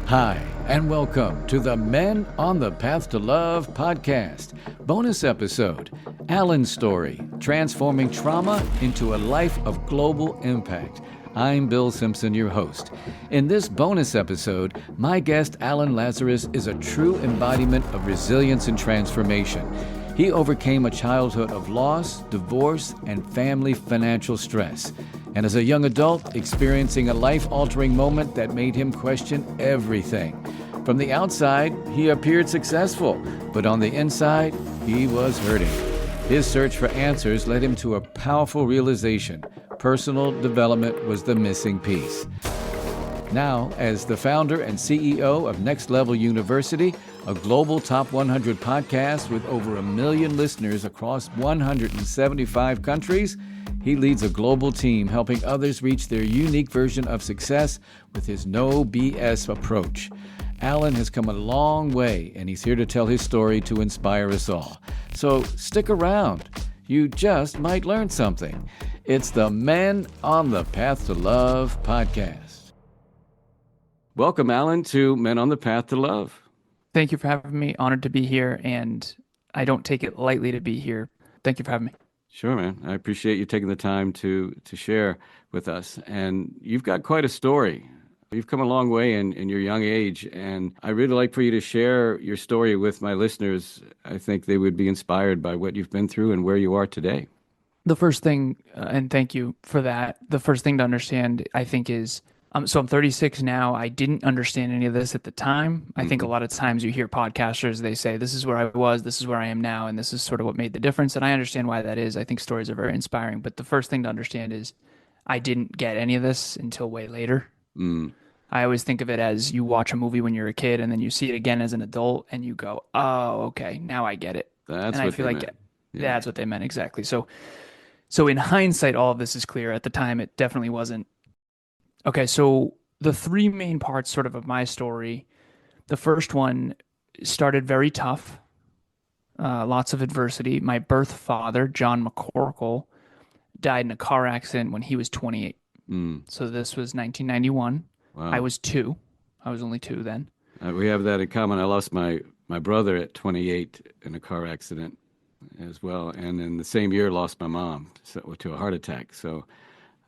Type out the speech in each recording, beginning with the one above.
Hi, and welcome to the Men on the Path to Love podcast. Bonus episode, Alan's story, transforming trauma into a life of global impact. I'm Bill Simpson, your host. In this bonus episode, my guest, Alan Lazaros, is a true embodiment of resilience and transformation. He overcame a childhood of loss, divorce, and family financial stress. And as a young adult, experiencing a life-altering moment that made him question everything. From the outside, he appeared successful, but on the inside, he was hurting. His search for answers led him to a powerful realization. Personal development was the missing piece. Now, as the founder and CEO of Next Level University, a global top 100 podcast with over 1 million listeners across 175 countries, he leads a global team helping others reach their unique version of success with his no BS approach. Alan has come a long way, and he's here to tell his story to inspire us all. So stick around. You just might learn something. It's the Men on the Path to Love podcast. Welcome, Alan, to Men on the Path to Love. Thank you for having me. Honored to be here, and I don't take it lightly to be here. Thank you for having me. Sure, man. I appreciate you taking the time to share with us. And you've got quite a story. You've come a long way in your young age, and I really like for you to share your story with my listeners. I think they would be inspired by what you've been through and where you are today. The first thing, and thank you for that, the first thing to understand, I think, is so I'm 36 now. I didn't understand any of this at the time. I think a lot of times you hear podcasters, they say, this is where I was, this is where I am now, and this is sort of what made the difference. And I understand why that is. I think stories are very inspiring. But the first thing to understand is I didn't get any of this until way later. I always think of it as you watch a movie when you're a kid and then you see it again as an adult and you go, oh, okay, now I get it. That's and what I feel they like meant. that's what they meant exactly. So in hindsight, all of this is clear. At the time, it definitely wasn't. Okay, so the three main parts sort of my story, the first one started very tough, lots of adversity. My birth father, John McCorkle, died in a car accident when he was 28. So this was 1991. Wow. I was 2. I was only 2 then. We have that in common. I lost my brother at 28 in a car accident as well. And in the same year, lost my mom to a heart attack. So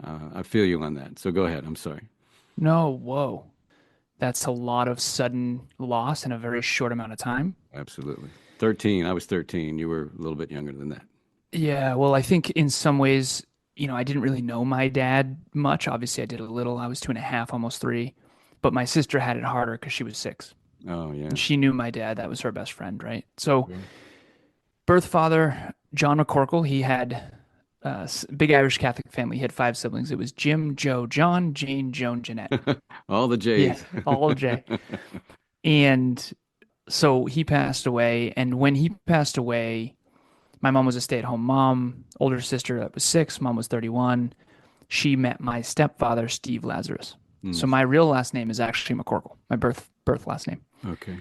I feel you on that. So go ahead. I'm sorry. No, whoa. That's a lot of sudden loss in a very short amount of time. Absolutely. 13. I was 13. You were a little bit younger than that. Yeah, well, I think in some ways, I didn't really know my dad much. Obviously, I did a little. I was 2.5, almost 3. But my sister had it harder because she was 6. Oh, yeah. And she knew my dad. That was her best friend, right? So birth father, John McCorkle, he had big Irish Catholic family. He had 5 siblings. It was Jim, Joe, John, Jane, Joan, Jeanette. All the J's. Yeah, all J. And so he passed away. And when he passed away, my mom was a stay-at-home mom, older sister that was 6, mom was 31. She met my stepfather, Steve Lazaros. So my real last name is actually McCorkle, my birth last name. Okay.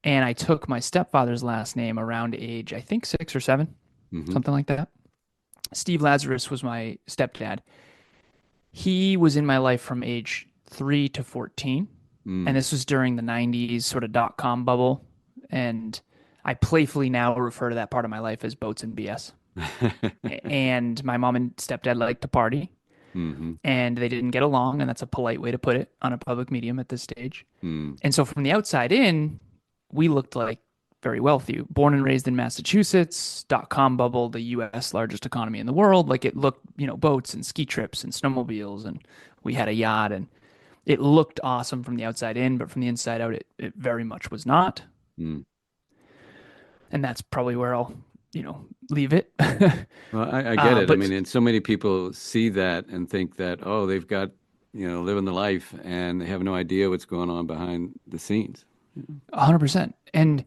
And I took my stepfather's last name around age, I think 6 or 7, something like that. Steve Lazaros was my stepdad. He was in my life from age 3 to 14. And this was during the 90s sort of .com bubble. And I playfully now refer to that part of my life as boats and BS. And my mom and stepdad liked to party. And they didn't get along, and that's a polite way to put it on a public medium at this stage. And so from the outside in, we looked like very wealthy. Born and raised in Massachusetts, .com bubble, the U.S. largest economy in the world. Like it looked, boats and ski trips and snowmobiles, and we had a yacht, and it looked awesome from the outside in, but from the inside out, it very much was not. And that's probably where I'll leave it. Well, I get it. I mean, and so many people see that and think that, oh, they've got, living the life, and they have no idea what's going on behind the scenes. 100%. And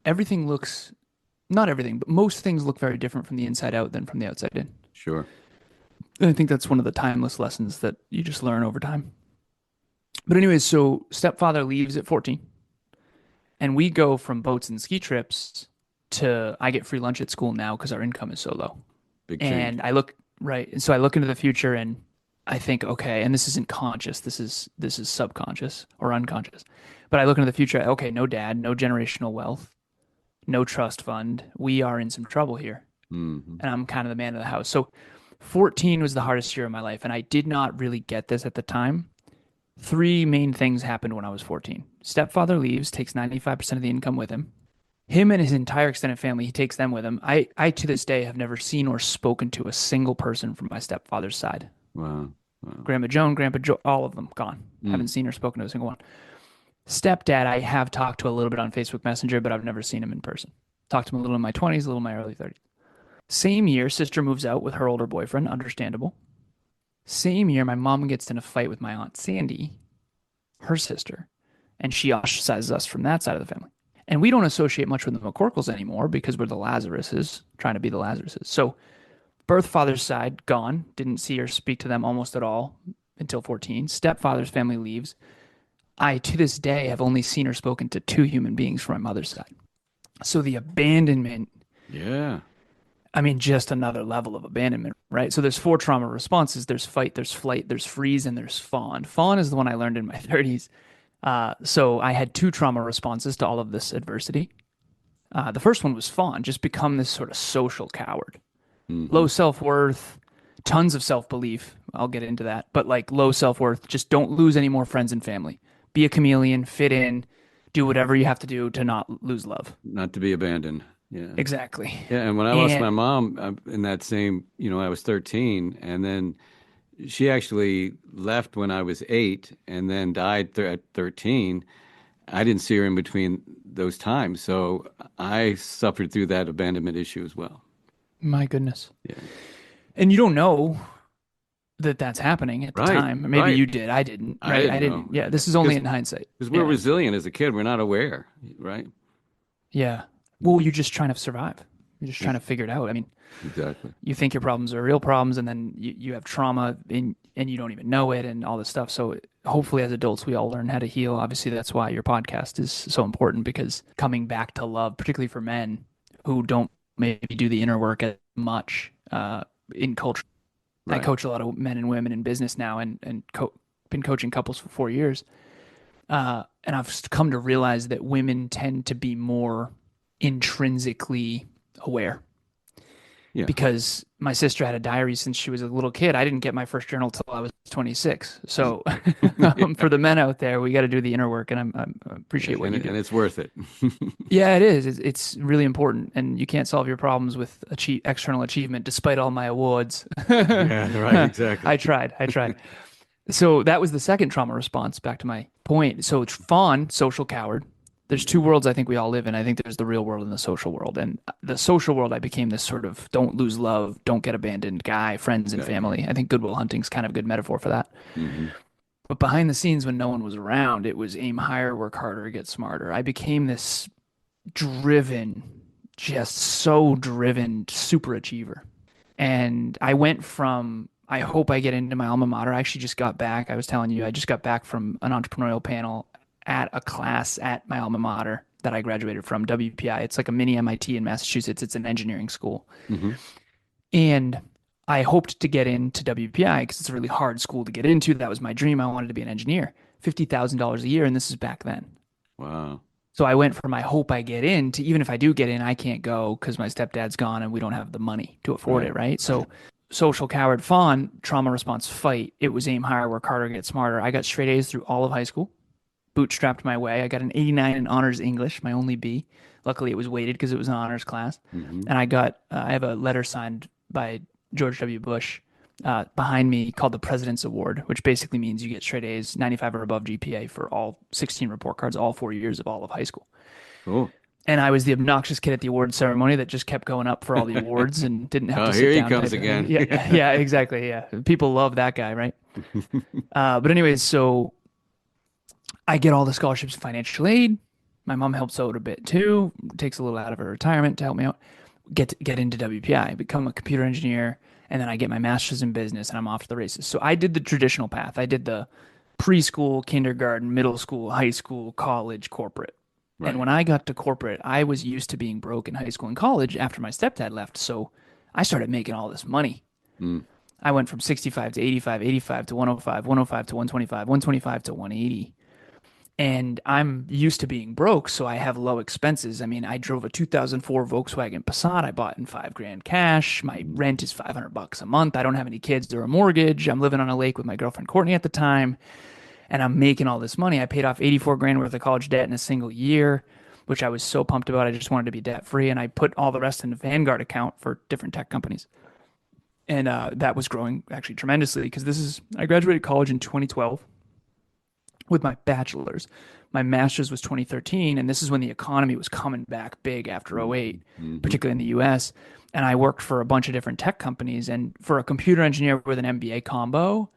everything looks, not everything, but most things look very different from the inside out than from the outside in. Sure. And I think that's one of the timeless lessons that you just learn over time. But anyways, so stepfather leaves at 14. And we go from boats and ski trips to I get free lunch at school now because our income is so low. Big change. And I look, right. And so I look into the future and I think, okay, and this isn't conscious. This is subconscious or unconscious. But I look into the future. Okay, no dad, no generational wealth, no trust fund. We are in some trouble here, Hmm. and I'm kind of the man of the house. So, 14 was the hardest year of my life, and I did not really get this at the time. Three main things happened when I was 14. Stepfather leaves, takes 95% of the income with him. Him and his entire extended family, he takes them with him. I to this day have never seen or spoken to a single person from my stepfather's side. Wow. Wow. Grandma Joan, Grandpa Joe, all of them gone. Haven't Mm. seen or spoken to a single one. Stepdad, I have talked to a little bit on Facebook Messenger, but I've never seen him in person. Talked to him a little in my 20s, a little in my early 30s. Same year, sister moves out with her older boyfriend, understandable. Same year, my mom gets in a fight with my aunt Sandy, her sister, and she ostracizes us from that side of the family. And we don't associate much with the McCorkles anymore because we're the Lazaroses, trying to be the Lazaroses. So, birth father's side, gone. Didn't see or speak to them almost at all until 14. Stepfather's family leaves. I, to this day, have only seen or spoken to two human beings from my mother's side. So the abandonment, Yeah. I mean, just another level of abandonment, right? So there's four trauma responses. There's fight, there's flight, there's freeze, and there's fawn. Fawn is the one I learned in my 30s. So I had two trauma responses to all of this adversity. The first one was fawn, just become this sort of social coward. Hmm. Low self-worth, tons of self-belief. I'll get into that. But like low self-worth, just don't lose any more friends and family. Be a chameleon, fit in, do whatever you have to do to not lose love. Not to be abandoned. Yeah. Exactly. Yeah. And when I lost And my mom in that same, I was 13, and then she actually left when I was 8 and then died at 13. I didn't see her in between those times. So I suffered through that abandonment issue as well. my goodness. Yeah. And you don't know that that's happening at the Right. time. Maybe Right. you did. I didn't, I right? didn't I know didn't. Yeah, this is only because in hindsight. we're Yeah. resilient as a kid. We're not aware, right? Yeah. Well, you're just trying to survive. You're just trying to figure it out. I mean, Exactly. you think your problems are real problems, and then you have trauma and you don't even know it and all this stuff. So hopefully as adults, we all learn how to heal. Obviously, that's why your podcast is so important, because coming back to love, particularly for men who don't maybe do the inner work as much in culture. I Right. coach a lot of men and women in business now, and been coaching couples for 4 years. And I've come to realize that women tend to be more intrinsically aware, Yeah. because my sister had a diary since she was a little kid. I didn't get my first journal till I was 26. So for the men out there, we got to do the inner work, and I Yeah. appreciate what And, you do. and it's worth it. Yeah, it is. It's really important, and you can't solve your problems with external achievement, despite all my awards. Yeah. Right. Exactly. I tried. I tried. So that was the second trauma response. Back to my point. So it's fawn, social coward. There's two worlds I think we all live in. I think there's the real world and the social world. And the social world, I became this sort of don't lose love, don't get abandoned guy, friends and Yeah. Yeah. family. I think Goodwill Hunting's kind of a good metaphor for that. Hmm. But behind the scenes, when no one was around, it was aim higher, work harder, get smarter. I became this driven, just so driven super achiever. And I went from, I hope I get into my alma mater. I actually just got back. I was telling you, I just got back from an entrepreneurial panel at a class at my alma mater that I graduated from, WPI. It's like a mini MIT in Massachusetts. It's an engineering school. Hmm. And I hoped to get into WPI because it's a really hard school to get into. That was my dream. I wanted to be an engineer. $50,000 a year, and this is back then. Wow. So I went from I hope I get in to even if I do get in, I can't go because my stepdad's gone and we don't have the money to afford Right. it, right? So social coward fawn, trauma response fight. It was aim higher, work harder, get smarter. I got straight A's through all of high school, bootstrapped my way. I got an 89 in honors English, my only B. Luckily, it was weighted because it was an honors class. Hmm. And I have a letter signed by George W. Bush behind me called the President's Award, which basically means you get straight A's, 95 or above GPA for all 16 report cards, all 4 years of all of high school. Cool. And I was the obnoxious kid at the award ceremony that just kept going up for all the awards and didn't have Oh, to here sit he down comes type of again. thing. Yeah, yeah, exactly. Yeah, people love that guy, right? But anyways, so I get all the scholarships, financial aid. My mom helps out a bit too, takes a little out of her retirement to help me out. Get into WPI, become a computer engineer, and then I get my master's in business, and I'm off to the races. So I did the traditional path. I did the preschool, kindergarten, middle school, high school, college, corporate. And Right. when I got to corporate, I was used to being broke in high school and college after my stepdad left. So I started making all this money. Mm. I went from 65 to 85, 85 to 105, 105 to 125, 125 to 180. And I'm used to being broke, so I have low expenses. I mean, I drove a 2004 Volkswagen Passat I bought in 5 grand cash. My rent is $500 a month. I don't have any kids or a mortgage. I'm living on a lake with my girlfriend Courtney at the time, and I'm making all this money. I paid off 84 grand worth of college debt in a single year, which I was so pumped about. I just wanted to be debt free, and I put all the rest in a Vanguard account for different tech companies. And that was growing actually tremendously because I graduated college in 2012 with my bachelor's. My master's was 2013, and this is when the economy was coming back big after '08, particularly in the US. And I worked for a bunch of different tech companies. And for a computer engineer with an MBA combo,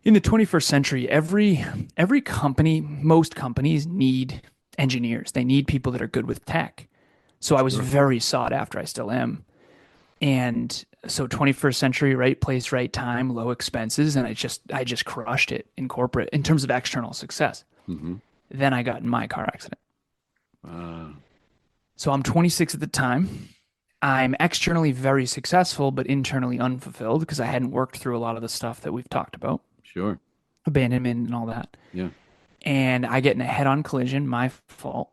in the 21st century, every company, most companies need engineers. They need people that are good with tech. So I was very sought after. I still am. And so 21st century, right place, right time, low expenses, and I just crushed it in corporate in terms of external success. Then I got in my car accident. So I'm 26 at the time. I'm externally very successful, but internally unfulfilled because I hadn't worked through a lot of the stuff that we've talked about, Sure. abandonment and all that. Yeah. And I get in a head-on collision, my fault.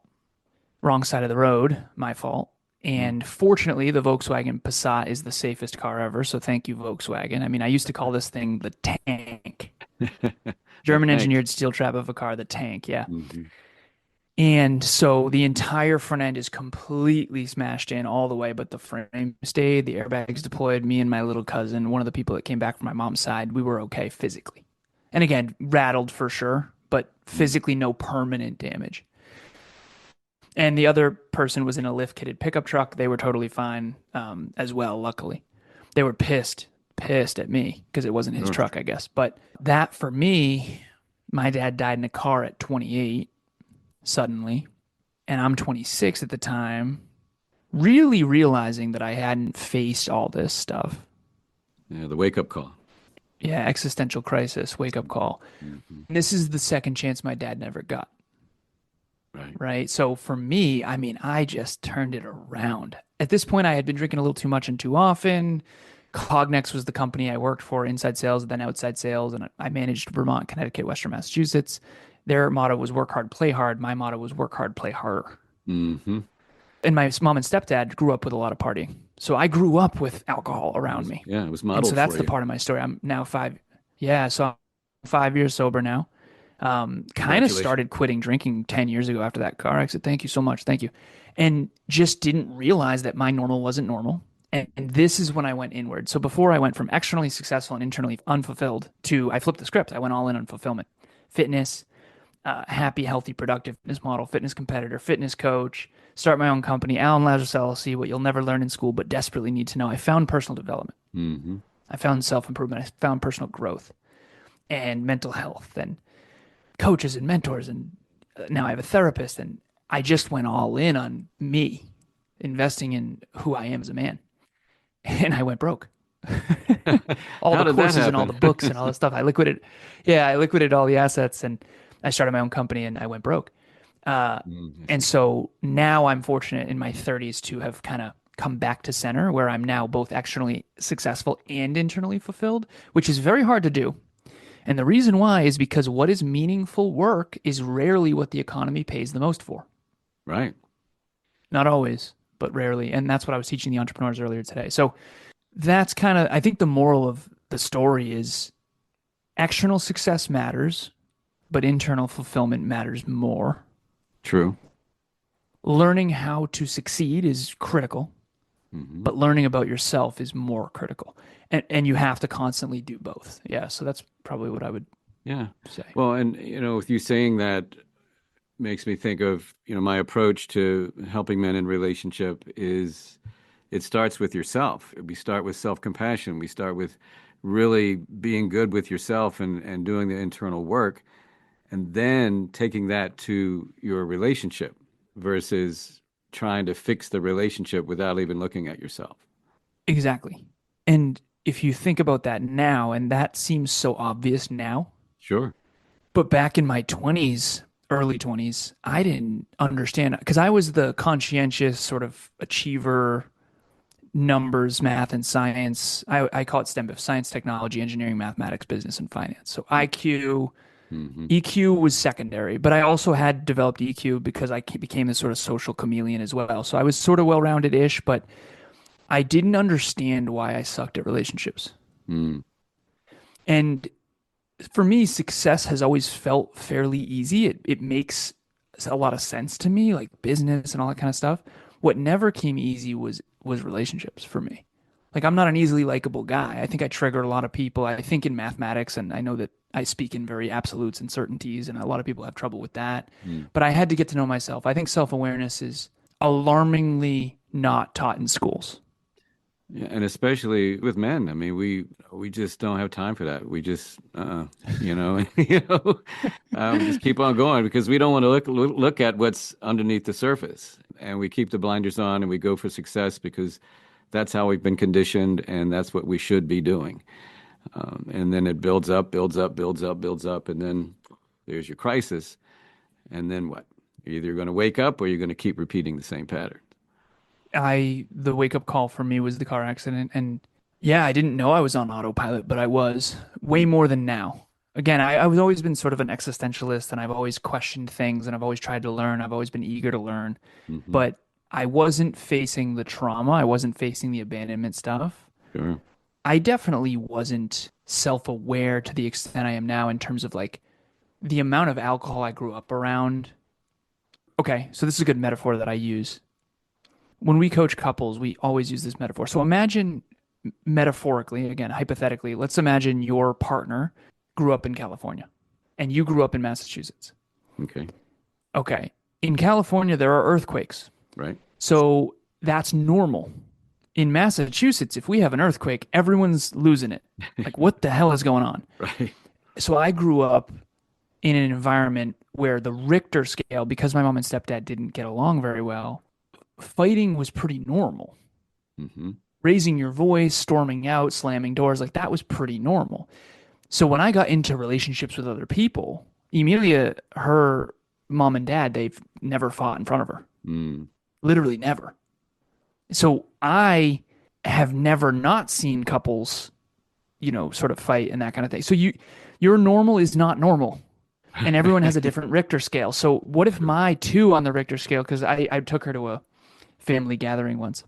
Wrong side of the road, my fault. And fortunately, the Volkswagen Passat is the safest car ever. So thank you, Volkswagen. I mean, I used to call this thing the tank. German engineered steel trap of a car, the tank. Yeah. And so the entire front end is completely smashed in all the way, but the frame stayed, the airbags deployed. Me and my little cousin, one of the people that came back from my mom's side, we were okay physically. And again, rattled for sure, but physically no permanent damage. And the other person was in a lift-kitted pickup truck. They were totally fine as well, luckily. They were pissed at me because it wasn't his truck, I guess. But that for me, my dad died in a car at 28 suddenly, and I'm 26 at the time, really realizing that I hadn't faced all this stuff. Yeah, the wake-up call. Yeah, existential crisis, wake-up call. This is the second chance my dad never got. Right. So for me, I mean, I just turned it around. At this point, I had been drinking a little too much and too often. Cognex was the company I worked for, inside sales, then outside sales, and I managed Vermont, Connecticut, Western Massachusetts. Their motto was work hard, play hard. My motto was work hard, play harder. And my mom and stepdad grew up with a lot of partying. So I grew up with alcohol around me. Yeah, it was modeled. And so that's for the you. part of my story. I'm now so I'm 5 years sober now. Kind of started quitting drinking 10 years ago after that car accident. Thank you so much. Thank you. And just didn't realize that my normal wasn't normal. And this is when I went inward. So before I went from externally successful and internally unfulfilled to I flipped the script. I went all in on fulfillment, fitness, happy, healthy, productive fitness model, fitness competitor, fitness coach, start my own company, Lazaros LLC, what you'll never learn in school, but desperately need to know. I found personal development. I found self-improvement. I found personal growth and mental health and coaches and mentors, and now I have a therapist, and I just went all in on me, investing in who I am as a man, and I went broke. All the courses and all the books and all that stuff. I liquidated all the assets, and I started my own company, and I went broke. And so now I'm fortunate in my 30s to have kind of come back to center, where I'm now both externally successful and internally fulfilled, which is very hard to do. And the reason why is because what is meaningful work is rarely what the economy pays the most for. Right. Not always, but rarely. And that's what I was teaching the entrepreneurs earlier today. So that's kind of, I think the moral of the story is external success matters, but internal fulfillment matters more. True. Learning how to succeed is critical, but learning about yourself is more critical. And you have to constantly do both. Yeah. So that's probably what I would say. Well, and, with you saying that makes me think of, my approach to helping men in relationship is it starts with yourself. We start with self-compassion. We start with really being good with yourself and doing the internal work, and then taking that to your relationship versus trying to fix the relationship without even looking at yourself. Exactly. And if you think about that now, and that seems so obvious now. Sure. But back in my 20s, early 20s, I didn't understand because I was the conscientious sort of achiever, numbers, math, and science. I call it STEM, but science, technology, engineering, mathematics, business, and finance. So IQ, Mm-hmm. EQ was secondary, but I also had developed EQ because I became this sort of social chameleon as well. So I was sort of well-rounded-ish, but I didn't understand why I sucked at relationships. Mm. And for me, success has always felt fairly easy. It makes a lot of sense to me, like business and all that kind of stuff. What never came easy was relationships for me. Like I'm not an easily likable guy. I think I trigger a lot of people. I think in mathematics, and I know that I speak in very absolutes and certainties, and a lot of people have trouble with that. Mm. But I had to get to know myself. I think self-awareness is alarmingly not taught in schools. Yeah, and especially with men. I mean, we just don't have time for that. We just, you know, just keep on going because we don't want to look at what's underneath the surface, and we keep the blinders on and we go for success because that's how we've been conditioned, and that's what we should be doing. And then it builds up, builds up, builds up, builds up, and then there's your crisis, and then what? You're either going to wake up or you're going to keep repeating the same pattern. The wake up call for me was the car accident. And yeah, I didn't know I was on autopilot, but I was way more than now. Again, I've always been sort of an existentialist and I've always questioned things and I've always tried to learn. I've always been eager to learn, Mm-hmm. but I wasn't facing the trauma. I wasn't facing the abandonment stuff. Sure. I definitely wasn't self aware to the extent I am now in terms of like the amount of alcohol I grew up around. Okay, so this is a good metaphor that I use when we coach couples, we always use this metaphor. So imagine metaphorically, again, hypothetically, let's imagine your partner grew up in California and you grew up in Massachusetts. Okay. Okay. In California, there are earthquakes. Right. So that's normal. In Massachusetts, if we have an earthquake, everyone's losing it. Like, what the hell is going on? Right. So I grew up in an environment where the Richter scale, because my mom and stepdad didn't get along very well, fighting was pretty normal. Mm-hmm. Raising your voice, storming out, slamming doors, like that was pretty normal. So when I got into relationships with other people, Emilia, her mom and dad, they've never fought in front of her. Mm. Literally never. So I have never not seen couples, sort of fight and that kind of thing. So your normal is not normal. And everyone has a different Richter scale. So what if my two on the Richter scale, because I took her to a family gathering once.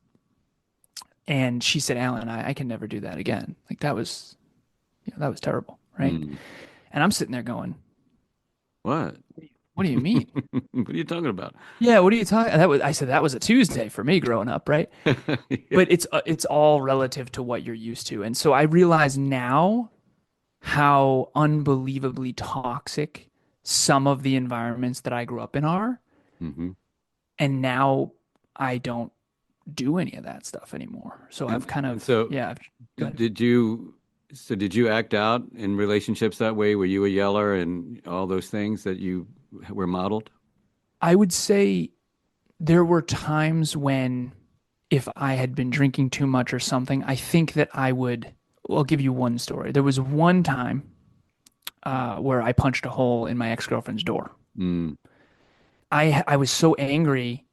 And she said, Alan, I can never do that again. Like that was terrible. Right. Mm. And I'm sitting there going, What? what do you mean? What are you talking about? Yeah. What are you talking? I said, that was a Tuesday for me growing up. Right. Yeah. But it's all relative to what you're used to. And so I realize now how unbelievably toxic some of the environments that I grew up in are. Mm-hmm. And now I don't do any of that stuff anymore. So I've kind of, so yeah. did you act out in relationships that way? Were you a yeller and all those things that you were modeled? I would say there were times when if I had been drinking too much or something, I think that I'll give you one story. There was one time where I punched a hole in my ex-girlfriend's door. Mm. I was so angry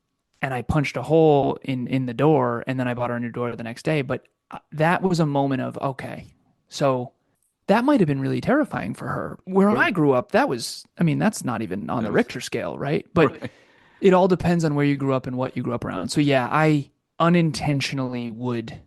and I punched a hole in the door and then I bought her a new door the next day. But that was a moment of, okay, so that might have been really terrifying for her. Where Sure. I grew up, that's not even on the That was Richter scale, right? But right. it all depends on where you grew up and what you grew up around. So yeah, I unintentionally would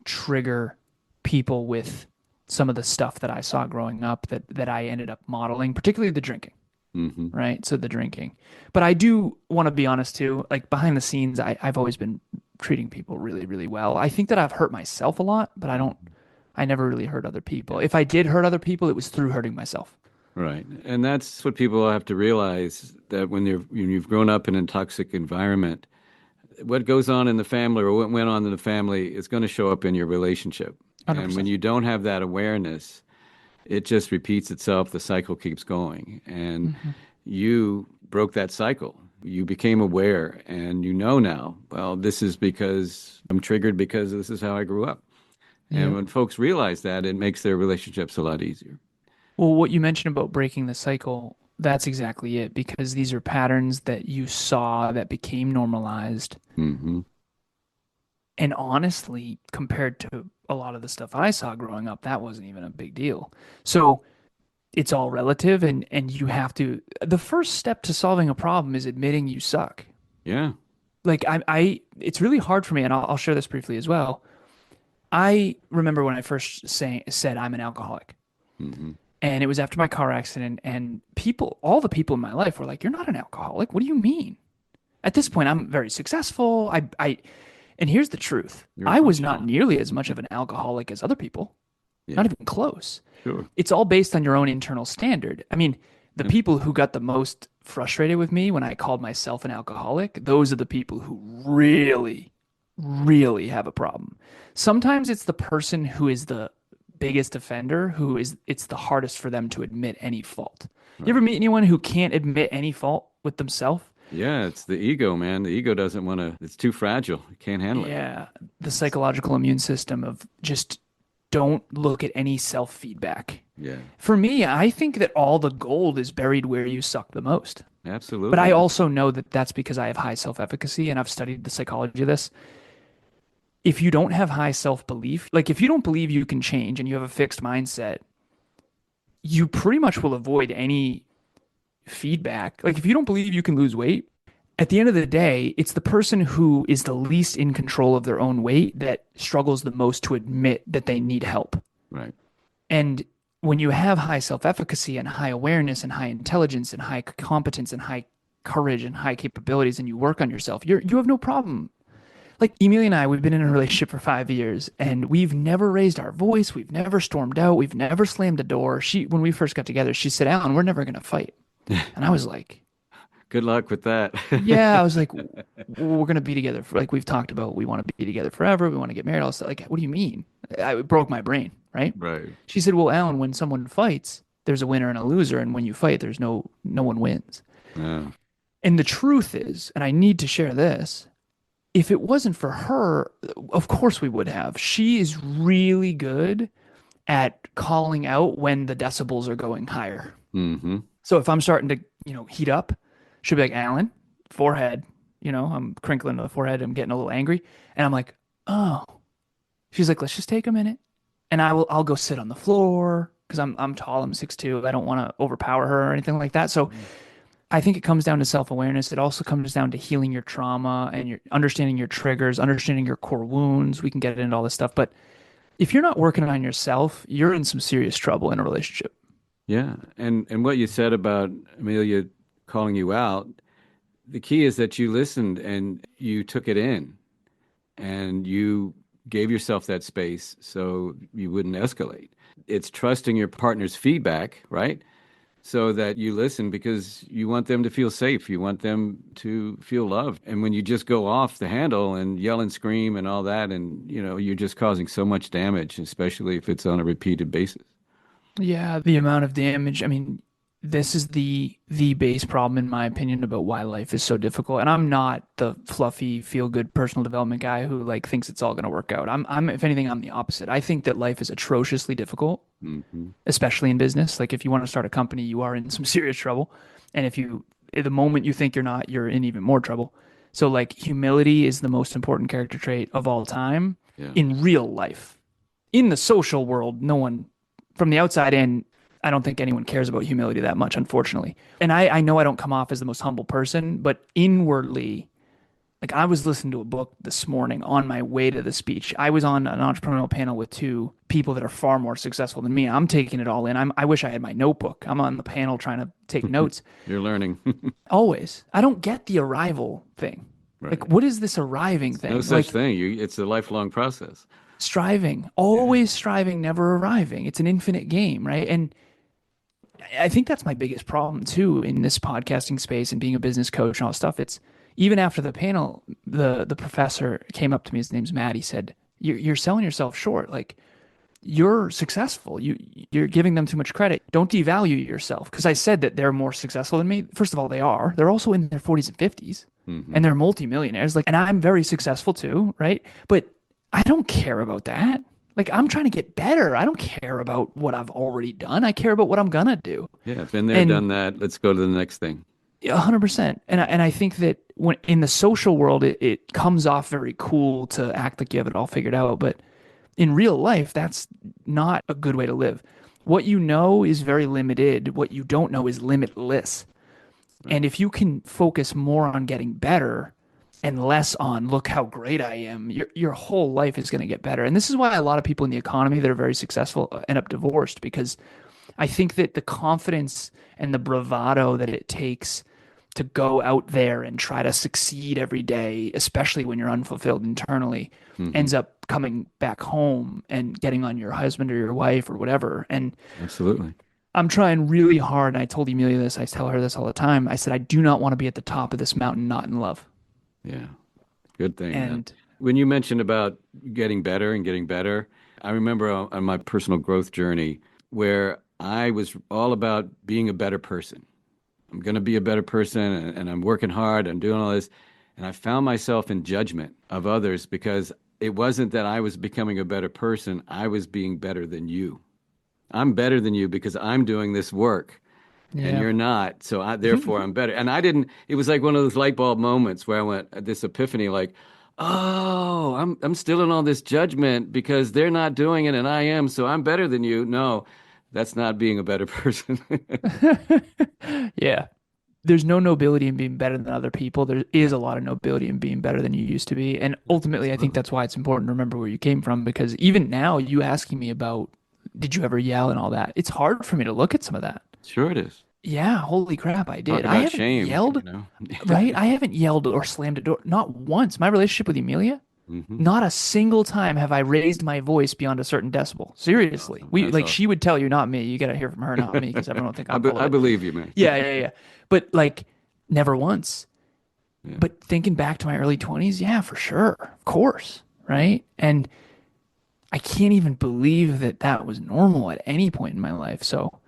trigger people with some of the stuff that I saw growing up that I ended up modeling, particularly the drinking. Mm-hmm. Right? So the drinking. But I do want to be honest too, like behind the scenes, I've always been treating people really, really well. I think that I've hurt myself a lot, but I never really hurt other people. If I did hurt other people, it was through hurting myself. Right. And that's what people have to realize that when you've grown up in a toxic environment, what goes on in the family or what went on in the family is going to show up in your relationship. And when 100%. you don't have that awareness, it just repeats itself. The cycle keeps going. And you broke that cycle. You became aware and you know now, well, this is because I'm triggered because this is how I grew up. And Yeah. when folks realize that, it makes their relationships a lot easier. Well, what you mentioned about breaking the cycle, that's exactly it, because these are patterns that you saw that became normalized. Mm-hmm. And honestly, compared to a lot of the stuff I saw growing up, that wasn't even a big deal. So it's all relative, and you have to, the first step to solving a problem is admitting you suck. Yeah. Like it's really hard for me, and I'll share this briefly as well. I remember when I first said I'm an alcoholic. Mm-hmm. And it was after my car accident, and all the people in my life were like, "You're not an alcoholic. What do you mean?" At this point, I'm very successful. And here's the truth. You're a I was not professional. nearly as much of an alcoholic as other people. Yeah. Not even close. Sure. It's all based on your own internal standard. I mean, the Yep. people who got the most frustrated with me when I called myself an alcoholic, those are the people who really, really have a problem. Sometimes it's the person who is the biggest offender it's the hardest for them to admit any fault. You ever Right. meet anyone who can't admit any fault with themselves? Yeah, it's the ego, man. The ego doesn't want to, it's too fragile. It can't handle it. Yeah, the psychological immune system of just don't look at any self feedback. Yeah, For me, I think that all the gold is buried where you suck the most. But absolutely. I also know that that's because I have high self efficacy and I've studied the psychology of this. If you don't have high self belief, like if you don't believe you can change and you have a fixed mindset, you pretty much will avoid any feedback. Like if you don't believe you can lose weight, at the end of the day, it's the person who is the least in control of their own weight that struggles the most to admit that they need help. Right. And when you have high self efficacy and high awareness and high intelligence and high competence and high courage and high capabilities and you work on yourself, you have no problem. Like Emilia and I, we've been in a relationship for 5 years and we've never raised our voice. We've never stormed out. We've never slammed a door. When we first got together, she said, "Alan, we're never going to fight." And I was like, Good luck with that. yeah, I was like, we're going to be together for, like, we've talked about, we want to be together forever. We want to get married. All stuff. Like, what do you mean? It broke my brain. Right. Right. She said, "Well, Alan, when someone fights, there's a winner and a loser. And when you fight, there's no one wins." Yeah. And the truth is, and I need to share this, if it wasn't for her, of course we would have. She is really good at calling out when the decibels are going higher. Mm-hmm. So if I'm starting to, heat up, she'll be like, "Alan, forehead," I'm crinkling the forehead. I'm getting a little angry. And I'm like, "Oh." She's like, "Let's just take a minute." And I'll go sit on the floor because I'm tall. I'm 6'2". I don't want to overpower her or anything like that. So I think it comes down to self-awareness. It also comes down to healing your trauma and your understanding your triggers, understanding your core wounds. We can get into all this stuff, but if you're not working on yourself, you're in some serious trouble in a relationship. Yeah. And what you said about Amelia calling you out, the key is that you listened and you took it in and you gave yourself that space so you wouldn't escalate. It's trusting your partner's feedback, right? So that you listen because you want them to feel safe. You want them to feel loved. And when you just go off the handle and yell and scream and all that, and you're just causing so much damage, especially if it's on a repeated basis. Yeah, the amount of damage. I mean, this is the base problem in my opinion about why life is so difficult. And I'm not the fluffy, feel good personal development guy who like thinks it's all going to work out. I'm if anything, I'm the opposite. I think that life is atrociously difficult, Mm-hmm. especially in business. Like if you want to start a company, you are in some serious trouble. And the moment you think you're not, you're in even more trouble. So like humility is the most important character trait of all time Yeah. in real life. In the social world, no one from the outside in, I don't think anyone cares about humility that much, unfortunately. And I know I don't come off as the most humble person, but inwardly, like I was listening to a book this morning on my way to the speech. I was on an entrepreneurial panel with two people that are far more successful than me. I'm taking it all in. I wish I had my notebook. I'm on the panel trying to take notes. You're learning. Always. I don't get the arrival thing. Right. Like, what is this arriving thing? No such Like, thing. It's a lifelong process. striving, always striving, never arriving. It's an infinite game, right? And I think that's my biggest problem too in this podcasting space and being a business coach and all that stuff. It's even after the panel, the professor came up to me. His name's Matt. He said, "You're selling yourself short. Like you're successful. You're giving them too much credit. Don't devalue yourself." Because I said that they're more successful than me. First of all, they are. They're also in their 40s and 50s, and they're multimillionaires. Like, and I'm very successful too, right? But I don't care about that. Like I'm trying to get better. I don't care about what I've already done. I care about what I'm gonna do. Yeah, been there, And done that. Let's go to the next thing. 100%. And I think that when in the social world, it comes off very cool to act like you have it all figured out. But in real life, that's not a good way to live. What you know is very limited. What you don't know is limitless. Right. And if you can focus more on getting better and less on look how great I am, your whole life is going to get better. And this is why a lot of people in the economy that are very successful end up divorced, because I think that the confidence and the bravado that it takes to go out there and try to succeed every day, especially when you're unfulfilled internally, Hmm. ends up coming back home and getting on your husband or your wife or whatever. And Absolutely. I'm trying really hard. And I told Emilia this, I tell her this all the time. I said, I do not want to be at the top of this mountain, not in love. Yeah. Good thing, man. And When you mentioned about getting better and getting better, I remember on my personal growth journey where I was all about being a better person. I'm going to be a better person and I'm working hard. I'm doing all this. And I found myself in judgment of others because it wasn't that I was becoming a better person. I was being better than you. I'm better than you because I'm doing this work and yeah. you're not. So therefore I'm better. And I didn't, it was like one of those light bulb moments where I went, this epiphany, like, oh, I'm still in all this judgment because they're not doing it and I am. So I'm better than you. No, that's not being a better person. Yeah. There's no nobility in being better than other people. There is a lot of nobility in being better than you used to be. And ultimately, I think Absolutely. that's why it's important to remember where you came from, because even now, you asking me about did you ever yell and all that, it's hard for me to look at some of that. Sure it is. Yeah, holy crap, I Talk did. I about haven't shame, yelled, right? I haven't yelled or slammed a door, not once. My relationship with Emilia, Hmm. not a single time have I raised my voice beyond a certain decibel. That's Seriously. awesome. We That's like she awesome. would tell you, not me. You gotta hear from her, not me, because everyone will think I'm full of I it. believe you, man. Yeah, yeah, yeah. But like never once. Yeah. But thinking back to my early 20s, yeah, for sure. Of course. Right. And I can't even believe that that was normal at any point in my life. So,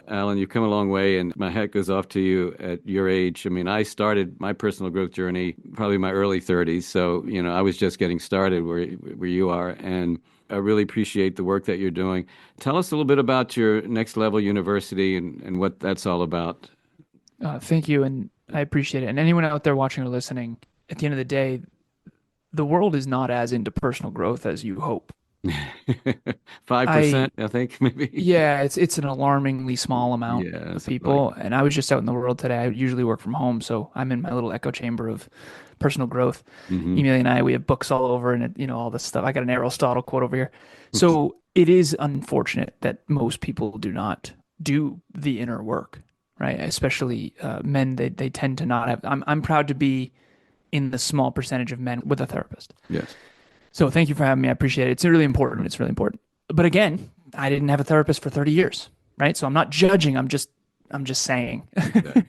Alan, you've come a long way, and my hat goes off to you at your age. I mean, I started my personal growth journey probably in my early 30s, so I was just getting started where you are, and I really appreciate the work that you're doing. Tell us a little bit about your Next Level University and what that's all about. thank you. And I appreciate it. And anyone out there watching or listening, at the end of the day, the world is not as into personal growth as you hope. I 5%, I think, maybe. Yeah, it's an alarmingly small amount Yeah, of something like people. And I was just out in the world today. I usually work from home, so I'm in my little echo chamber of personal growth. that. Hmm. Emilia and I, we have books all over, and all this stuff. I got an Aristotle quote over here. So it is unfortunate that most people do not do the inner work, right? Especially men. They tend to not have. I'm proud to be in the small percentage of men with a therapist. Yes. So thank you for having me. I appreciate it. It's really important. It's really important. But again, I didn't have a therapist for 30 years, right? So I'm not judging. I'm just saying.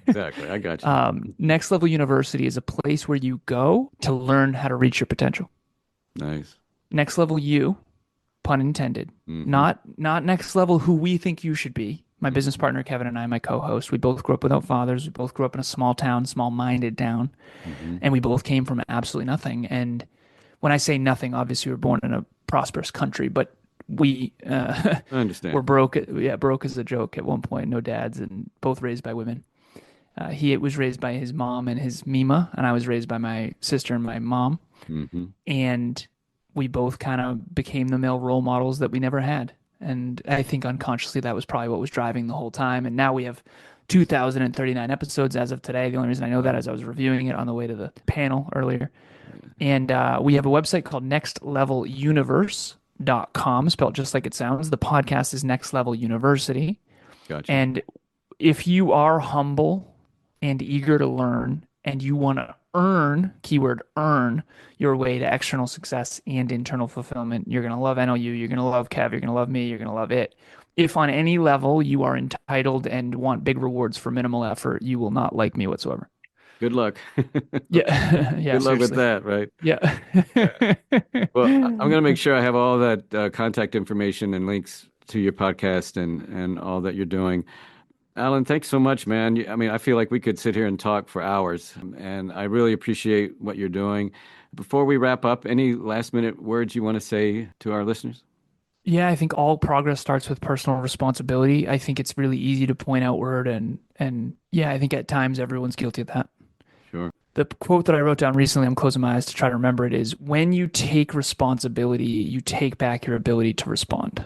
Exactly. I got you. Next Level University is a place where you go to learn how to reach your potential. Nice. Next level you, pun intended. Hmm. Not next level who we think you should be. My business partner Kevin and I, my co-host, we both grew up without fathers. We both grew up in a small town, small-minded town, Hmm. and we both came from absolutely nothing. And when I say nothing, obviously we were born in a prosperous country, but we I were understand. broke. Yeah, broke as a joke at one point. No dads, and both raised by women. He was raised by his mom and his Mima, and I was raised by my sister and my mom. Hmm. And we both kind of became the male role models that we never had. And I think unconsciously that was probably what was driving the whole time. And now we have 2,039 episodes as of today. The only reason I know that Wow. is I was reviewing it on the way to the panel earlier. And we have a website called nextleveluniverse.com, spelled just like it sounds. The podcast is Next Level University. Gotcha. And if you are humble and eager to learn and you want to earn, keyword earn, your way to external success and internal fulfillment, you're going to love NLU, you're going to love Kev, you're going to love me, you're going to love it. If on any level you are entitled and want big rewards for minimal effort, you will not like me whatsoever. Good luck. Yeah. Yeah, Good luck with seriously. that, right? Yeah. Well, I'm going to make sure I have all that contact information and links to your podcast and all that you're doing. Alan, thanks so much, man. I mean, I feel like we could sit here and talk for hours, and I really appreciate what you're doing. Before we wrap up, any last minute words you want to say to our listeners? Yeah, I think all progress starts with personal responsibility. I think it's really easy to point outward and yeah, I think at times everyone's guilty of that. Sure. The quote that I wrote down recently, I'm closing my eyes to try to remember it, is when you take responsibility, you take back your ability to respond.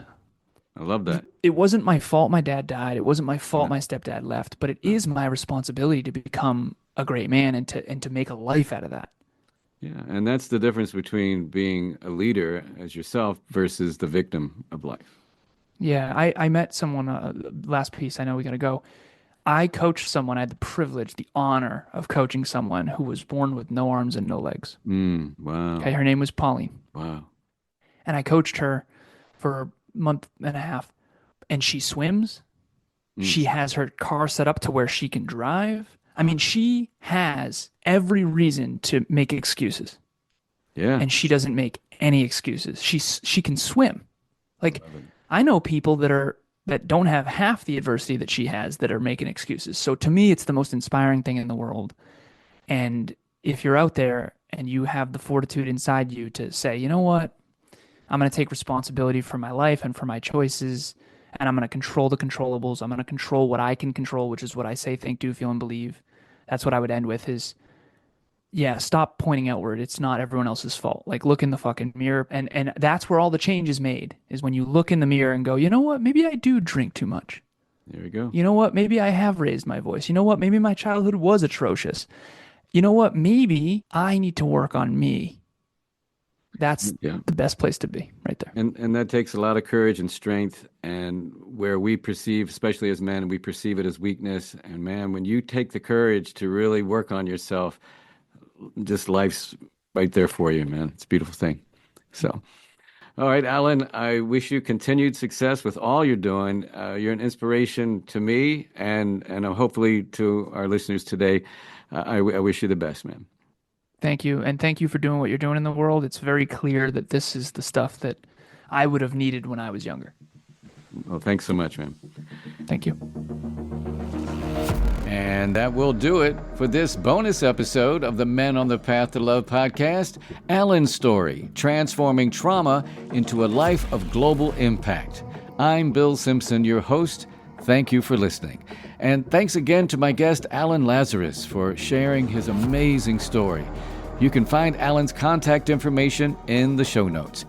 I love that. It wasn't my fault my dad died. It wasn't my fault No, my stepdad left, but it no. is my responsibility to become a great man and to make a life out of that. Yeah, and that's the difference between being a leader as yourself versus the victim of life. Yeah, I met someone, last piece, I know we gotta go. I coached someone, I had the privilege, the honor of coaching someone who was born with no arms and no legs. Wow. Okay, her name was Pauline. Wow. And I coached her for a month and a half. And she swims. Mm, She has her car set up to where she can drive. I mean, she has every reason to make excuses. yeah. And she doesn't make any excuses. She can swim. Like, Love it. I know people that don't have half the adversity that she has that are making excuses. So to me, it's the most inspiring thing in the world. And if you're out there and you have the fortitude inside you to say, you know what, I'm going to take responsibility for my life and for my choices, and I'm going to control the controllables. I'm going to control what I can control, which is what I say, think, do, feel, and believe. That's what I would end with is, yeah, stop pointing outward. It's not everyone else's fault. Like, look in the fucking mirror. And that's where all the change is made, is when you look in the mirror and go, you know what, maybe I do drink too much. There we go. You know what, maybe I have raised my voice. You know what, maybe my childhood was atrocious. You know what, maybe I need to work on me. That's Yeah. the best place to be right there. And that takes a lot of courage and strength, and where we perceive, especially as men, we perceive it as weakness. And man, when you take the courage to really work on yourself, just life's right there for you, man. It's a beautiful thing. So, all right, Alan, I wish you continued success with all you're doing. You're an inspiration to me, and hopefully to our listeners today. I wish you the best, man. Thank you. And thank you for doing what you're doing in the world. It's very clear that this is the stuff that I would have needed when I was younger. Well, thanks so much, man. Thank you. And that will do it for this bonus episode of the Men on the Path to Love podcast, Alan's story, transforming trauma into a life of global impact. I'm Bill Simpson, your host. Thank you for listening. And thanks again to my guest, Alan Lazaros, for sharing his amazing story. You can find Alan's contact information in the show notes.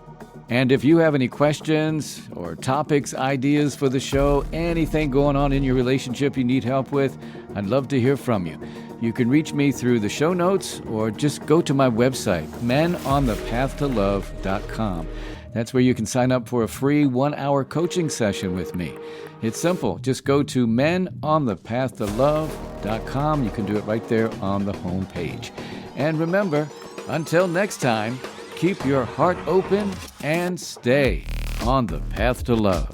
And if you have any questions or topics, ideas for the show, anything going on in your relationship you need help with, I'd love to hear from you. You can reach me through the show notes or just go to my website, menonthepathtolove.com. That's where you can sign up for a free 1-hour coaching session with me. It's simple. Just go to menonthepathtolove.com. You can do it right there on the home page. And remember, until next time, keep your heart open and stay on the path to love.